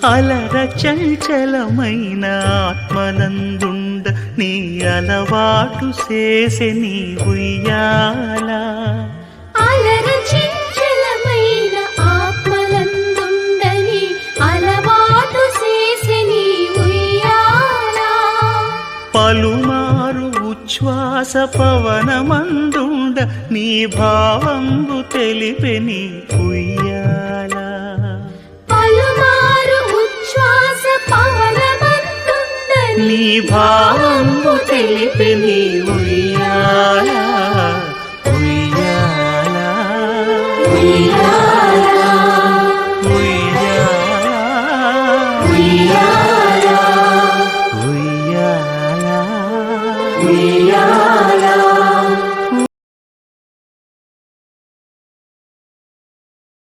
అలర చంచలమైన ఆత్మనందుండ నీ అలవాటు చేసే నీ ఉయ్యాల. అలర చంచలమైన ఆత్మనందుండ నీ అలవాటు చేసే నీ ఉయ్యాల. పలుమారు ఉచ్ఛ్వాస పవనమందుండ నీ భావంబు తెలిపే నీ ఉయ్యాల. నీ భావంబు తెలిపి నీ ఉయ్యాల.